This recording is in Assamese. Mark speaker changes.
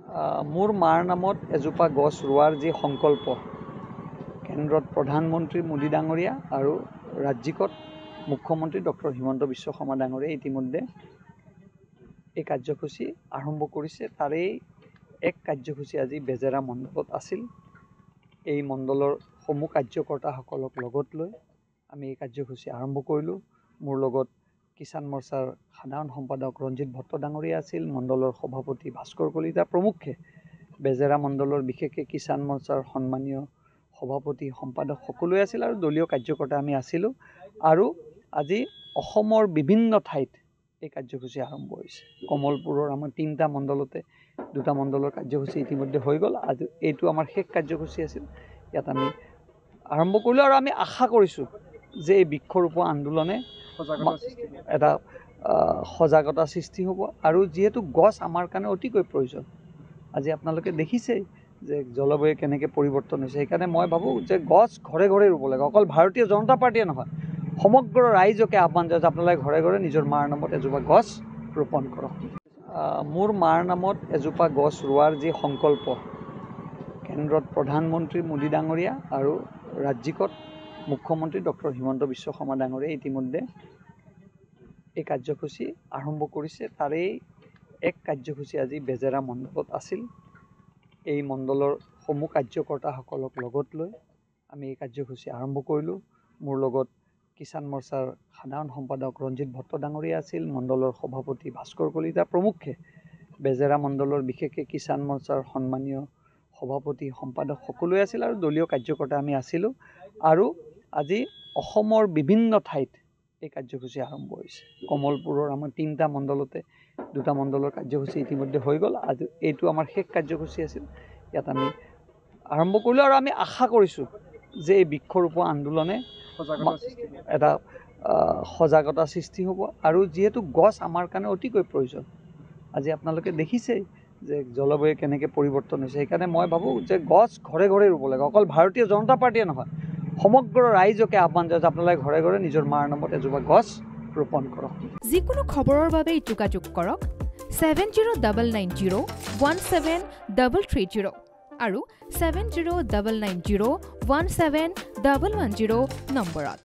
Speaker 1: মোৰ মাৰ নামত এজোপা গছ ৰোৱাৰ যি সংকল্প কেন্দ্ৰত প্ৰধানমন্ত্ৰী মোদী ডাঙৰীয়া আৰু ৰাজ্যিকত মুখ্যমন্ত্ৰী ডক্টৰ হিমন্ত বিশ্ব শৰ্মা ডাঙৰীয়াই ইতিমধ্যে এই কাৰ্যসূচী আৰম্ভ কৰিছে। তাৰেই এক কাৰ্যসূচী আজি বেজেৰা মণ্ডলত আছিল। এই মণ্ডলৰ সমূহ কাৰ্যকৰ্তাসকলক লগত লৈ আমি এই কাৰ্যসূচী আৰম্ভ কৰিলোঁ। মোৰ লগত কিষাণ মৰ্চাৰ সাধাৰণ সম্পাদক ৰঞ্জিত ভট্ট ডাঙৰীয়া আছিল, মণ্ডলৰ সভাপতি ভাস্কৰ কলিতা প্ৰমুখ্যে বেজেৰা মণ্ডলৰ বিশেষকৈ কিষাণ মৰ্চাৰ সন্মানীয় সভাপতি সম্পাদক সকলোৱে আছিল আৰু দলীয় কাৰ্যকৰ্তা আমি আছিলোঁ। আৰু আজি অসমৰ বিভিন্ন ঠাইত এই কাৰ্যসূচী আৰম্ভ হৈছে। কমলপুৰৰ আমাৰ 3টা মণ্ডলতে 2টা মণ্ডলৰ কাৰ্যসূচী ইতিমধ্যে হৈ গ'ল। আজি এইটো আমাৰ শেষ কাৰ্যসূচী আছিল। ইয়াত আমি আৰম্ভ কৰিলোঁ আৰু আমি আশা কৰিছোঁ যে এই বৃক্ষৰোপণ আন্দোলনে এটা সজাগতা সৃষ্টি হ'ব। আৰু যিহেতু গছ আমাৰ কাৰণে অতিকৈ প্ৰয়োজন, আজি আপোনালোকে দেখিছেই যে জলবায়ু কেনেকৈ পৰিৱৰ্তন হৈছে। সেইকাৰণে মই ভাবোঁ যে গছ ঘৰে ঘৰে ৰুব লাগে। অকল ভাৰতীয় জনতা পাৰ্টীয়ে নহয়, সমগ্ৰ ৰাইজকে আহ্বান জনাইছোঁ আপোনালোকে ঘৰে ঘৰে নিজৰ মাৰ নামত এজোপা গছ ৰোপণ কৰক। মোৰ মাৰ নামত এজোপা গছ ৰোৱাৰ যি সংকল্প কেন্দ্ৰত প্ৰধানমন্ত্ৰী মোদী ডাঙৰীয়া আৰু ৰাজ্যিকত মুখ্যমন্ত্ৰী ডক্টৰ হিমন্ত বিশ্ব শৰ্মা ডাঙৰীয়াই ইতিমধ্যে এই কাৰ্যসূচী আৰম্ভ কৰিছে। তাৰেই এক কাৰ্যসূচী আজি বেজেৰা মণ্ডলত আছিল। এই মণ্ডলৰ সমূহ কাৰ্যকৰ্তাসকলক লগত লৈ আমি এই কাৰ্যসূচী আৰম্ভ কৰিলোঁ। মোৰ লগত কিষাণ মৰ্চাৰ সাধাৰণ সম্পাদক ৰঞ্জিত ভট্ট ডাঙৰীয়া আছিল, মণ্ডলৰ সভাপতি ভাস্কৰ কলিতা প্ৰমুখ্যে বেজেৰা মণ্ডলৰ বিশেষকৈ কিষাণ মৰ্চাৰ সন্মানীয় সভাপতি সম্পাদক সকলোৱে আছিল আৰু দলীয় কাৰ্যকৰ্তা আমি আছিলোঁ। আৰু আজি অসমৰ বিভিন্ন ঠাইত এই কাৰ্যসূচী আৰম্ভ হৈছে। কমলপুৰৰ আমাৰ 3টা মণ্ডলতে 2টা মণ্ডলৰ কাৰ্যসূচী ইতিমধ্যে হৈ গ'ল। আজি এইটো আমাৰ শেষ কাৰ্যসূচী আছিল। ইয়াত আমি আৰম্ভ কৰিলোঁ আৰু আমি আশা কৰিছোঁ যে এই বৃক্ষৰোপণ আন্দোলনে এটা সজাগতা সৃষ্টি হ'ব। আৰু যিহেতু গছ আমাৰ কাৰণে অতিকৈ প্ৰয়োজন, আজি আপোনালোকে দেখিছেই যে জলবায়ু কেনেকৈ পৰিৱৰ্তন হৈছে। সেইকাৰণে মই ভাবোঁ যে গছ ঘৰে ঘৰে ৰুব লাগে। অকল ভাৰতীয় জনতা পাৰ্টীয়ে নহয়, সমগ্ৰ ৰাইজকে আহ্বান জনাইছোঁ আপোনালোকে ঘৰে ঘৰে নিজৰ মাৰ নামত এজোপা গছ ৰোপণ কৰক।
Speaker 2: যিকোনো খবৰৰ বাবে যোগাযোগ কৰক 7099017330 আৰু 7099017110 নম্বৰত।